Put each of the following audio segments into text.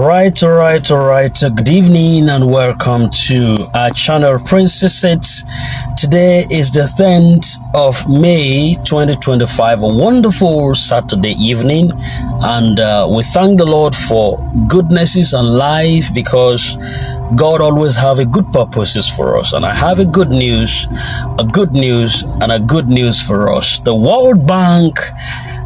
All right. Good evening and welcome to our channel, Princesses. Today is the 10th of May 2025, a wonderful Saturday evening, and we thank the Lord for goodnesses and life because God always have a good purposes for us. And I have a good news for us. The World Bank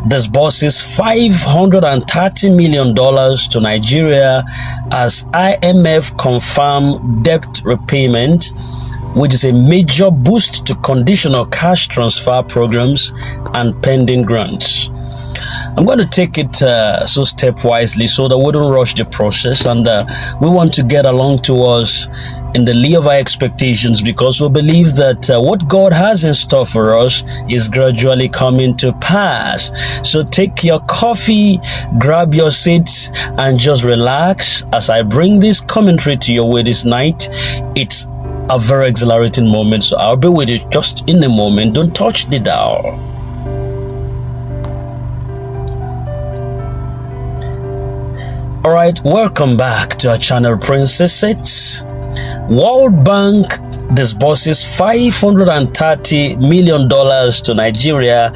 disburses $530 million to Nigeria as IMF confirm debt repayment, which is a major boost to conditional cash transfer programs and pending grants. I'm going to take it so stepwisely so that we don't rush the process, and we want to get along towards in the lee of our expectations because we believe that what God has in store for us is gradually coming to pass. So take your coffee, grab your seats, and just relax as I bring this commentary to your way this night. It's a very exhilarating moment, so I'll be with you just in a moment. Don't touch the dial. All right, welcome back to our channel, Princesses. World Bank disburses $530 million to Nigeria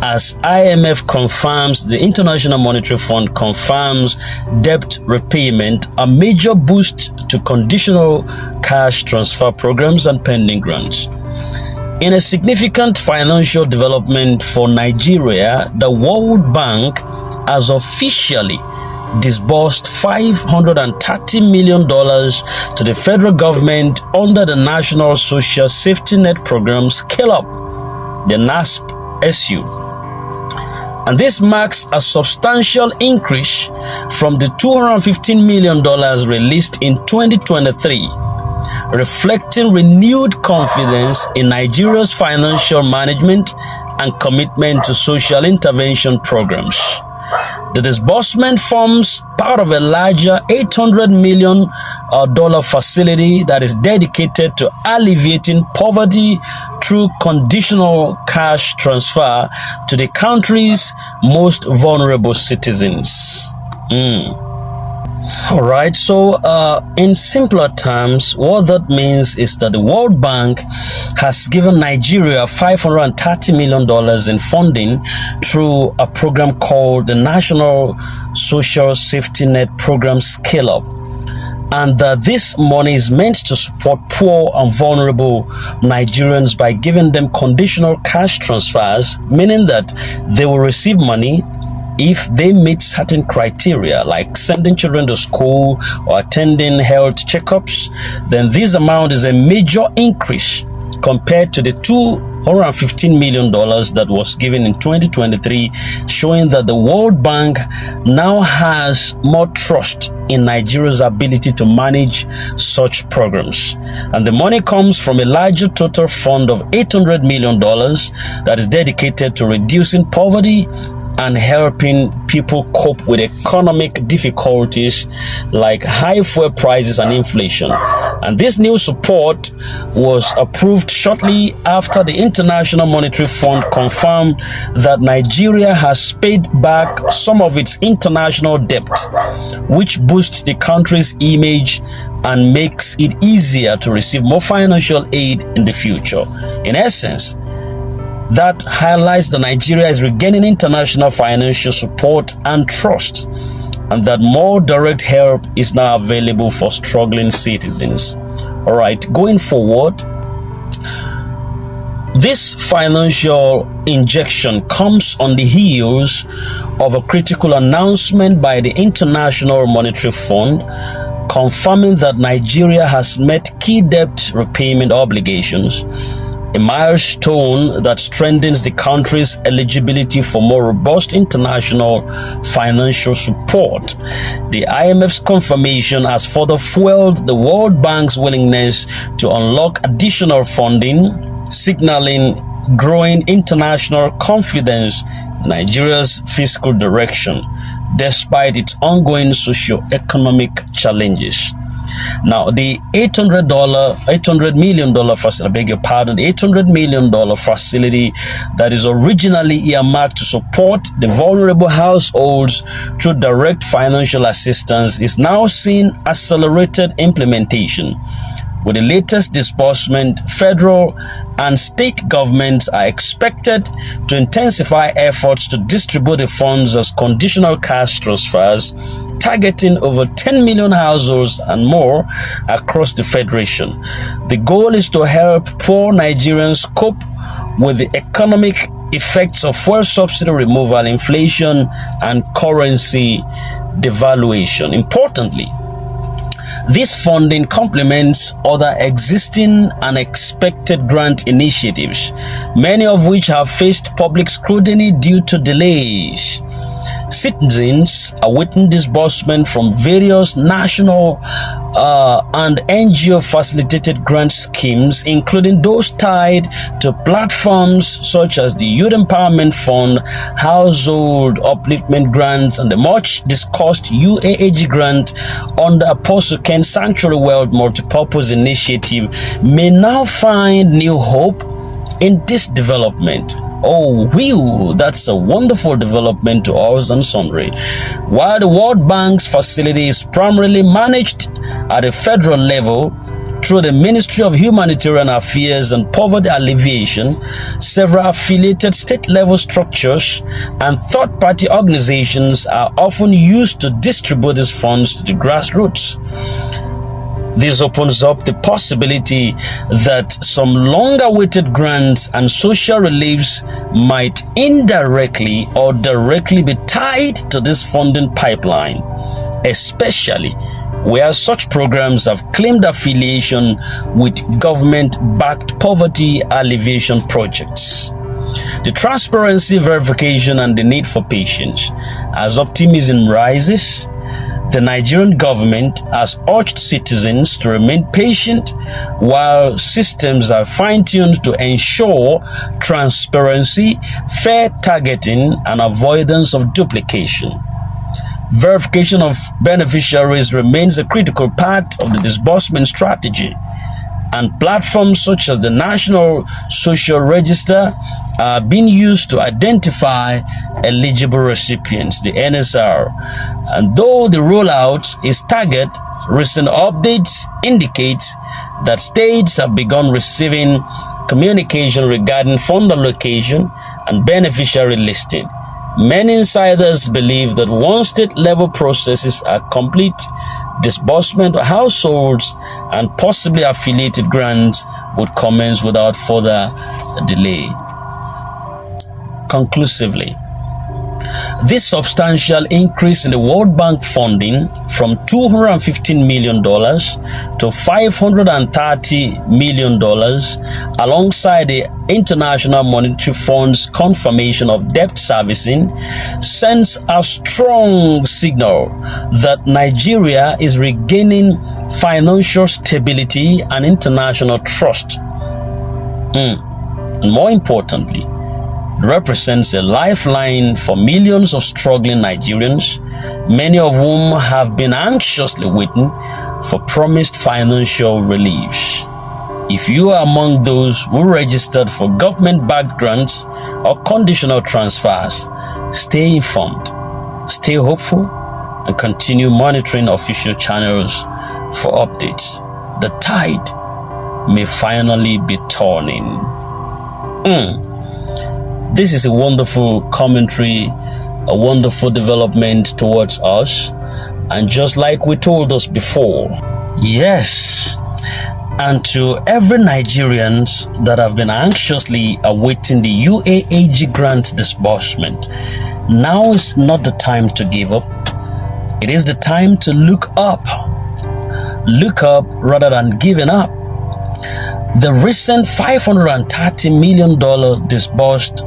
as IMF confirms, the International Monetary Fund confirms debt repayment, a major boost to conditional cash transfer programs and pending grants. In a significant financial development for Nigeria, the World Bank has officially disbursed $530 million to the federal government under the National Social Safety Net Program Scale-Up, the NASP-SU. And this marks a substantial increase from the $215 million released in 2023, reflecting renewed confidence in Nigeria's financial management and commitment to social intervention programs. The disbursement forms part of a larger $800 million facility that is dedicated to alleviating poverty through conditional cash transfer to the country's most vulnerable citizens. All right, so in simpler terms, what that means is that the World Bank has given Nigeria $530 million in funding through a program called the National Social Safety Net Program Scale-Up. And this money is meant to support poor and vulnerable Nigerians by giving them conditional cash transfers, meaning that they will receive money if they meet certain criteria like sending children to school or attending health checkups. Then this amount is a major increase compared to the $215 million that was given in 2023, showing that the World Bank now has more trust in Nigeria's ability to manage such programs. And the money comes from a larger total fund of $800 million that is dedicated to reducing poverty and helping people cope with economic difficulties like high fuel prices and inflation. And this new support was approved shortly after the International Monetary Fund confirmed that Nigeria has paid back some of its international debt, which boosts the country's image and makes it easier to receive more financial aid in the future. In essence, that highlights that Nigeria is regaining international financial support and trust, and that more direct help is now available for struggling citizens. All right, going forward, this financial injection comes on the heels of a critical announcement by the International Monetary Fund confirming that Nigeria has met key debt repayment obligations, a milestone that strengthens the country's eligibility for more robust international financial support. The IMF's confirmation has further fueled the World Bank's willingness to unlock additional funding, signaling growing international confidence in Nigeria's fiscal direction, despite its ongoing socio-economic challenges. Now, the $800 million facility, I beg your pardon, the $800 million facility that is originally earmarked to support the vulnerable households through direct financial assistance is now seeing accelerated implementation. With the latest disbursement, federal and state governments are expected to intensify efforts to distribute the funds as conditional cash transfers, targeting over 10 million households and more across the federation. The goal is to help poor Nigerians cope with the economic effects of fuel subsidy removal, inflation, and currency devaluation. Importantly, this funding complements other existing and expected grant initiatives, many of which have faced public scrutiny due to delays. Citizens awaiting disbursement from various national and NGO-facilitated grant schemes, including those tied to platforms such as the Youth Empowerment Fund, Household Upliftment Grants, and the much-discussed UAAG grant under Apostle Ken Sanctuary World Multipurpose Initiative, may now find new hope in this development. Oh, whew, that's a wonderful development to us and sundry. While the World Bank's facility is primarily managed at a federal level through the Ministry of Humanitarian Affairs and Poverty Alleviation, several affiliated state-level structures and third-party organizations are often used to distribute these funds to the grassroots. This opens up the possibility that some long-awaited grants and social reliefs might indirectly or directly be tied to this funding pipeline, especially where such programs have claimed affiliation with government-backed poverty alleviation projects. The transparency, verification, and the need for patience. As optimism rises, the Nigerian government has urged citizens to remain patient while systems are fine-tuned to ensure transparency, fair targeting, and avoidance of duplication. Verification of beneficiaries remains a critical part of the disbursement strategy, and platforms such as the National Social Register are being used to identify eligible recipients, the NSR. And though the rollout is staggered, recent updates indicate that states have begun receiving communication regarding fund allocation and beneficiary listing. Many insiders believe that once state-level processes are complete, disbursement of households and possibly affiliated grants would commence without further delay. Conclusively, this substantial increase in the World Bank funding from $215 million to $530 million, alongside the International Monetary Fund's confirmation of debt servicing, sends a strong signal that Nigeria is regaining financial stability and international trust. And more importantly, represents a lifeline for millions of struggling Nigerians, many of whom have been anxiously waiting for promised financial reliefs. If you are among those who registered for government-backed grants or conditional transfers, stay informed, stay hopeful, and continue monitoring official channels for updates. The tide may finally be turning. This is a wonderful commentary, a wonderful development towards us. And just like we told us before, yes, and to every Nigerians that have been anxiously awaiting the UAAG grant disbursement, now is not the time to give up. It is the time to look up. Look up rather than giving up. The recent $530 million disbursed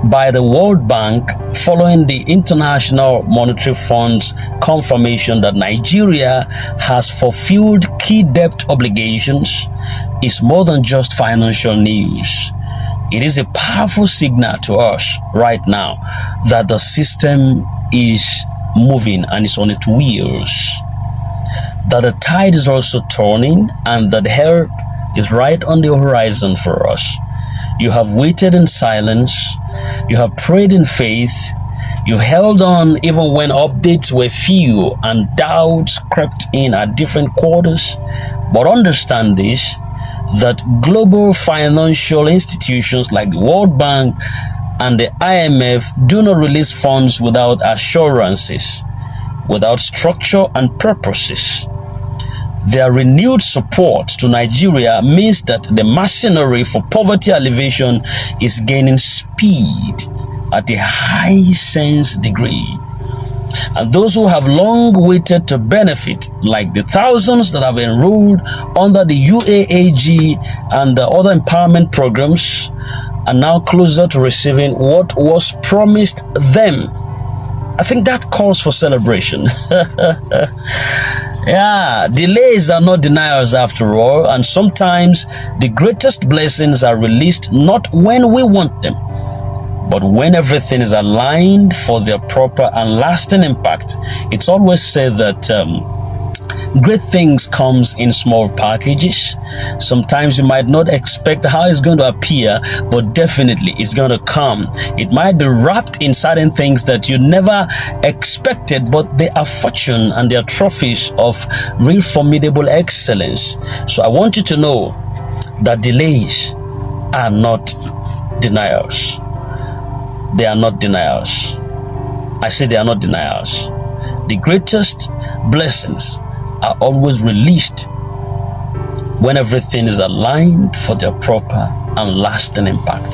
by the World Bank following the International Monetary Fund's confirmation that Nigeria has fulfilled key debt obligations is more than just financial news. It is a powerful signal to us right now that the system is moving and is on its wheels. that the tide is also turning and that help is right on the horizon for us. You have waited in silence. You have prayed in faith. You've held on even when updates were few and doubts crept in at different quarters. But understand this, that global financial institutions like the World Bank and the IMF do not release funds without assurances, without structure and purposes. Their renewed support to Nigeria means that the machinery for poverty alleviation is gaining speed at a high sense degree. And those who have long waited to benefit, like the thousands that have enrolled under the UAAG and the other empowerment programs, are now closer to receiving what was promised them. I think that calls for celebration. Yeah, delays are not denials after all, and sometimes the greatest blessings are released not when we want them, but when everything is aligned for their proper and lasting impact. It's always said that great things comes in small packages. Sometimes you might not expect how it's going to appear, but definitely it's going to come. It might be wrapped in certain things that you never expected, but they are fortune and they are trophies of real formidable excellence. So I want you to know that delays are not denials. They are not denials. I say they are not denials. The greatest blessings are always released when everything is aligned for their proper and lasting impact.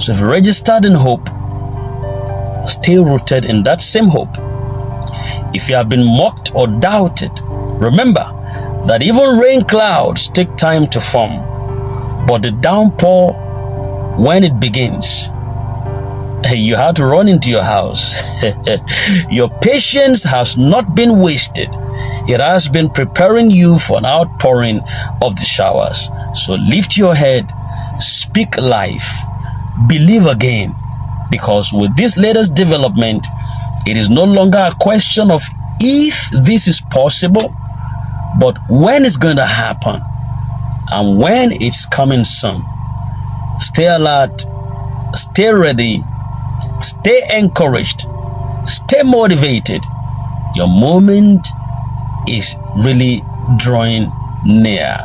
So if you're registered in hope, stay rooted in that same hope. If you have been mocked or doubted, remember that even rain clouds take time to form, but the downpour, when it begins, you have to run into your house. Your patience has not been wasted. It has been preparing you for an outpouring of the showers. So lift your head, speak life, believe again, because with this latest development, it is no longer a question of if this is possible, but when it's going to happen and when it's coming soon. Stay alert, stay ready, stay encouraged, stay motivated. Your moment is really drawing near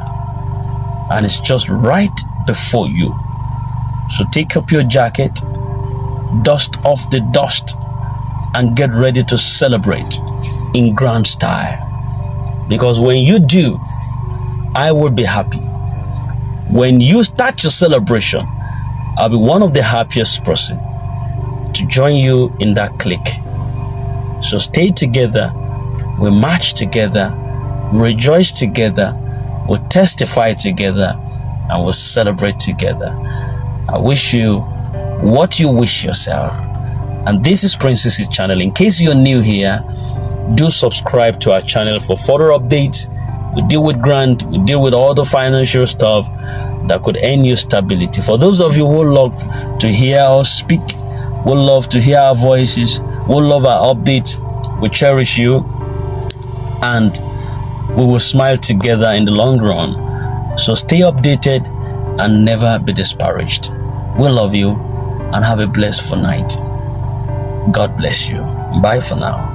and it's just right before you. So take up your jacket, dust off the dust, and get ready to celebrate in grand style. Because when you do, I will be happy. When you start your celebration, I'll be one of the happiest person to join you in that clique. So stay together, we march together, we rejoice together, we'll testify together, and we'll celebrate together. I wish you what you wish yourself. And this is Princess's channel. In case you're new here, do subscribe to our channel for further updates. We deal with grant, we deal with all the financial stuff that could earn you stability. For those of you who love to hear us speak, who love to hear our voices, who love our updates, we cherish you and we will smile together in the long run. So stay updated and never be discouraged. We love you and have a blissful night. God bless you. Bye for now.